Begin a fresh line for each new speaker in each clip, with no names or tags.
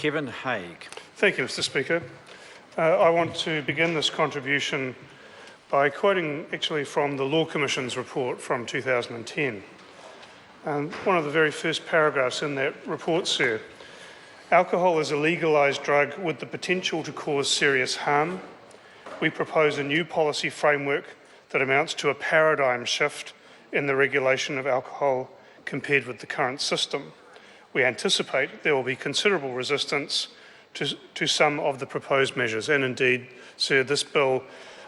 Kevin Haig.
Thank you, Mr. Speaker. I want to begin this contribution by quoting actually from the Law Commission's report from 2010. One of the very first paragraphs in that report, sir, alcohol is a legalised drug with the potential to cause serious harm. We propose a new policy framework that amounts to a paradigm shift in the regulation of alcohol compared with the current system. We anticipate there will be considerable resistance to some of the proposed measures, and indeed, sir, this bill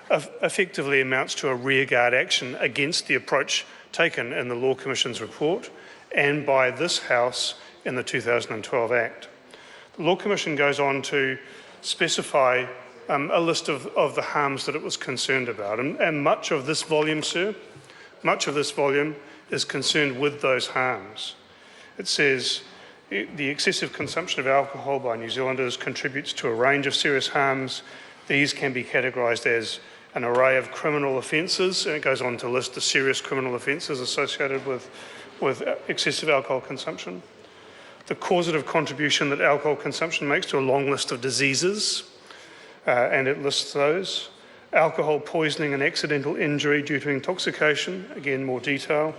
effectively amounts to a rearguard action against the approach taken in the Law Commission's report and by this House in the 2012 Act. The Law Commission goes on to specify a list of the harms that it was concerned about, and much of this volume, sir, much of this volume is concerned with those harms. It says the excessive consumption of alcohol by New Zealanders contributes to a range of serious harms. These can be categorised as an array of criminal offences, and it goes on to list the serious criminal offences associated with excessive alcohol consumption. The causative contribution that alcohol consumption makes to a long list of diseases, and it lists those. Alcohol poisoning and accidental injury due to intoxication, again more detail.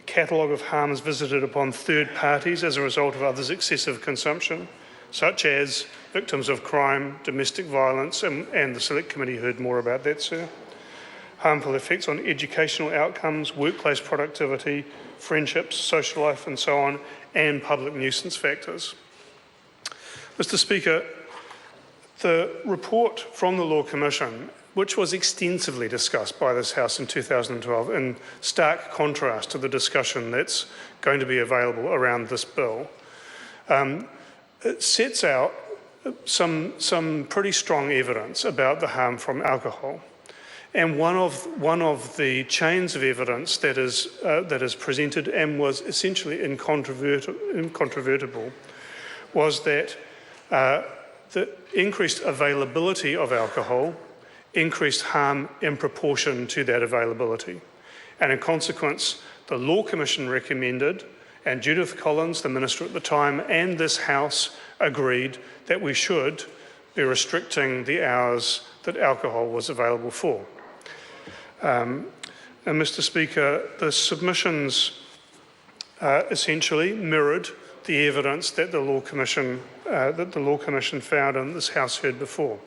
Catalogue of harms visited upon third parties as a result of others' excessive consumption, such as victims of crime, domestic violence, and the Select Committee heard more about that, sir. Harmful effects on educational outcomes, workplace productivity, friendships, social life and so on, and public nuisance factors. Mr. Speaker, the report from the Law Commission, which was extensively discussed by this House in 2012 in stark contrast to the discussion that's going to be available around this bill, it sets out some pretty strong evidence about the harm from alcohol. And one of the chains of evidence that is presented and was essentially incontrovertible was that the increased availability of alcohol increased harm in proportion to that availability. And in consequence, the Law Commission recommended, and Judith Collins, the Minister at the time, and this House agreed that we should be restricting the hours that alcohol was available for. And Mr. Speaker, the submissions essentially mirrored the evidence that the Law Commission found and this House heard before.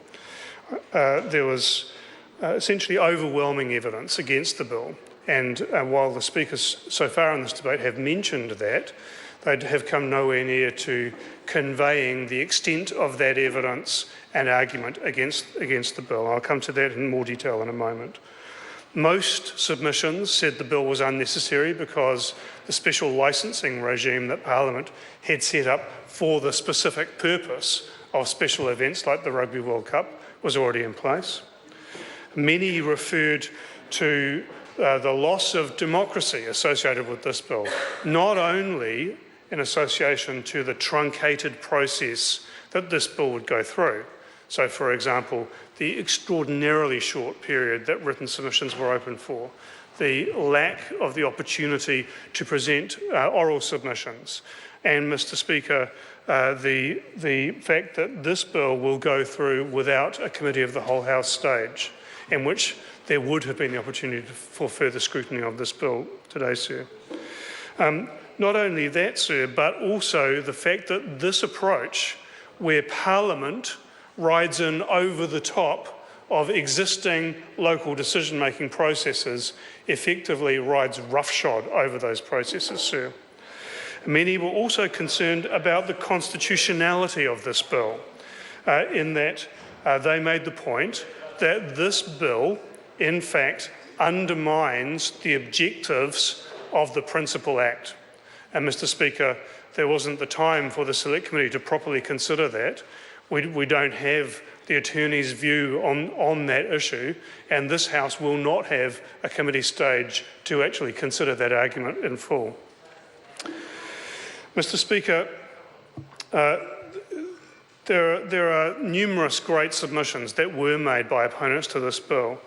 There was essentially overwhelming evidence against the bill, and while the speakers so far in this debate have mentioned that, they have come nowhere near to conveying the extent of that evidence and argument against the bill. I'll come to that in more detail in a moment. Most submissions said the bill was unnecessary because the special licensing regime that Parliament had set up for the specific purpose of special events like the Rugby World Cup was already in place. Many referred to the loss of democracy associated with this bill, not only in association to the truncated process that this bill would go through. So, for example, the extraordinarily short period that written submissions were open for, the lack of the opportunity to present oral submissions, and, Mr. Speaker, the fact that this bill will go through without a committee of the whole House stage, in which there would have been the opportunity for further scrutiny of this bill today, sir. Not only that, sir, but also the fact that this approach, where Parliament rides in over the top of existing local decision-making processes, effectively rides roughshod over those processes, sir. Many were also concerned about the constitutionality of this bill, in that they made the point that this bill, in fact, undermines the objectives of the Principal Act. And, Mr. Speaker, there wasn't the time for the Select Committee to properly consider that. We don't have the Attorney's view on that issue, and this House will not have a committee stage to actually consider that argument in full. Mr. Speaker, there are numerous great submissions that were made by opponents to this bill,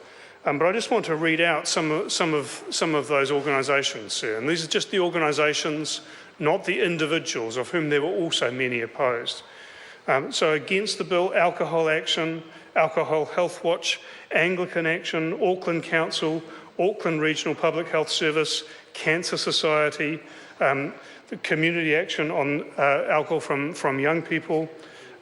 but I just want to read out some of those organisations, sir. And these are just the organisations, not the individuals, of whom there were also many opposed. So against the bill, Alcohol Action, Alcohol Health Watch, Anglican Action, Auckland Council, Auckland Regional Public Health Service, Cancer Society, the Community Action on Alcohol from Young People,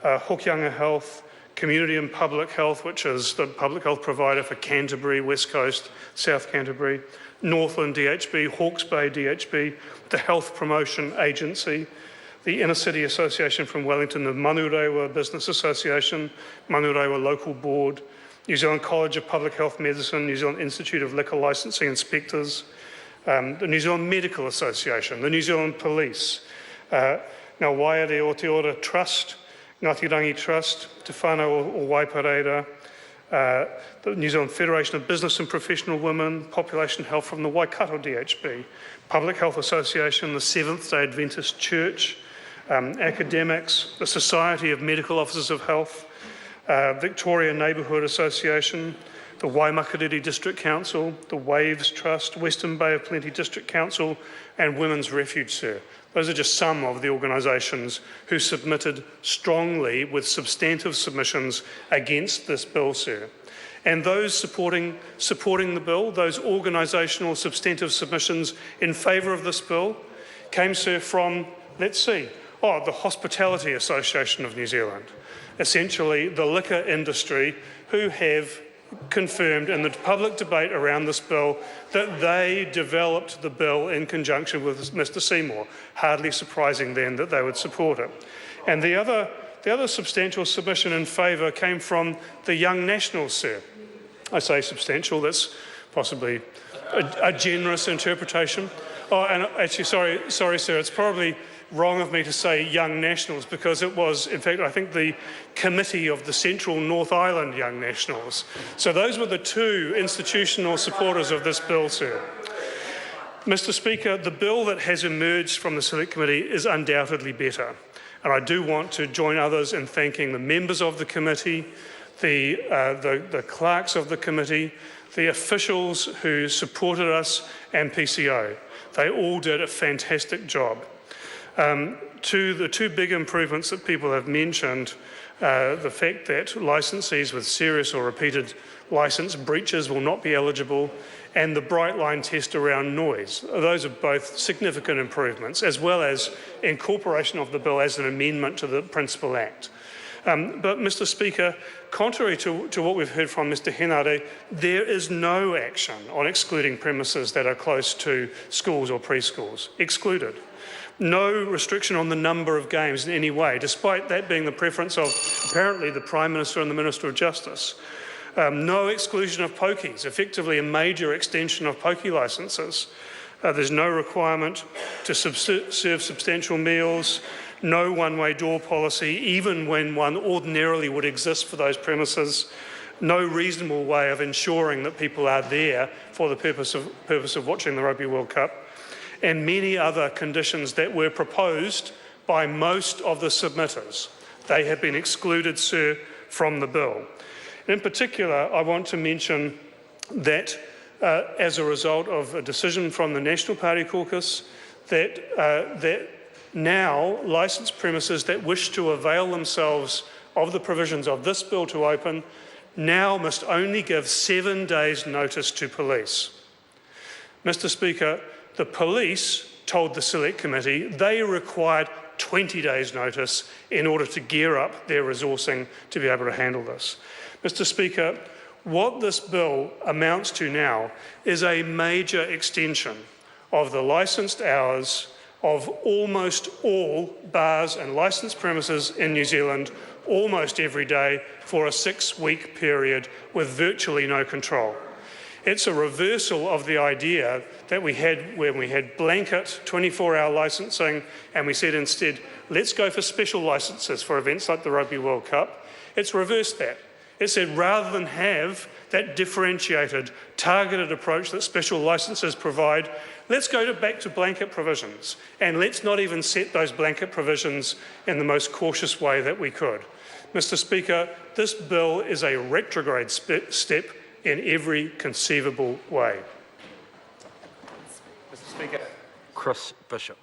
Hokianga Health, Community and Public Health, which is the public health provider for Canterbury, West Coast, South Canterbury, Northland DHB, Hawke's Bay DHB, the Health Promotion Agency, the Inner City Association from Wellington, the Manurewa Business Association, Manurewa Local Board, New Zealand College of Public Health Medicine, New Zealand Institute of Liquor Licensing Inspectors, the New Zealand Medical Association, the New Zealand Police, Ngā Waiare o Te Ora Trust, Ngāti Rangi Trust, Te Whānau o Waipareira, the New Zealand Federation of Business and Professional Women, Population Health from the Waikato DHB, Public Health Association, the Seventh-day Adventist Church, academics, the Society of Medical Officers of Health, Victoria Neighbourhood Association, the Waimakariri District Council, the Waves Trust, Western Bay of Plenty District Council, and Women's Refuge, sir. Those are just some of the organisations who submitted strongly with substantive submissions against this bill, sir. And those supporting the bill, those organisational substantive submissions in favour of this bill, came, sir, from, let's see, the Hospitality Association of New Zealand, essentially the liquor industry, who have confirmed in the public debate around this bill that they developed the bill in conjunction with Mr Seymour. Hardly surprising then that they would support it. And the other substantial submission in favour came from the Young Nationals, sir. I say substantial, that's possibly a generous interpretation. And actually, sorry, sir, it's probably wrong of me to say Young Nationals, because it was, in fact, I think the committee of the Central North Island Young Nationals. So those were the two institutional supporters of this bill, sir. Mr Speaker, the bill that has emerged from the Select Committee is undoubtedly better. And I do want to join others in thanking the members of the committee, the clerks of the committee, the officials who supported us, and PCO. They all did a fantastic job. To the two big improvements that people have mentioned, the fact that licensees with serious or repeated licence breaches will not be eligible, and the bright line test around noise. Those are both significant improvements, as well as incorporation of the bill as an amendment to the Principal Act. But, Mr Speaker, contrary to what we've heard from Mr Henare, there is no action on excluding premises that are close to schools or preschools. Excluded. No restriction on the number of games in any way, despite that being the preference of apparently the Prime Minister and the Minister of Justice. No exclusion of pokies, effectively a major extension of pokie licences. There's no requirement to serve substantial meals, no one-way door policy, even when one ordinarily would exist for those premises, no reasonable way of ensuring that people are there for the purpose of watching the Rugby World Cup, and many other conditions that were proposed by most of the submitters. They have been excluded, sir, from the bill. In particular, I want to mention that as a result of a decision from the National Party caucus, that now licensed premises that wish to avail themselves of the provisions of this bill to open now must only give 7 days' notice to police. Mr Speaker, the police told the Select Committee they required 20 days' notice in order to gear up their resourcing to be able to handle this. Mr Speaker, what this bill amounts to now is a major extension of the licensed hours of almost all bars and licensed premises in New Zealand almost every day for a 6-week period with virtually no control. It's a reversal of the idea that we had when we had blanket 24-hour licensing, and we said instead, let's go for special licences for events like the Rugby World Cup. It's reversed that. It said rather than have that differentiated, targeted approach that special licences provide, let's go back to blanket provisions, and let's not even set those blanket provisions in the most cautious way that we could. Mr Speaker, this bill is a retrograde step in every conceivable way.
Mr Speaker. Chris Bishop.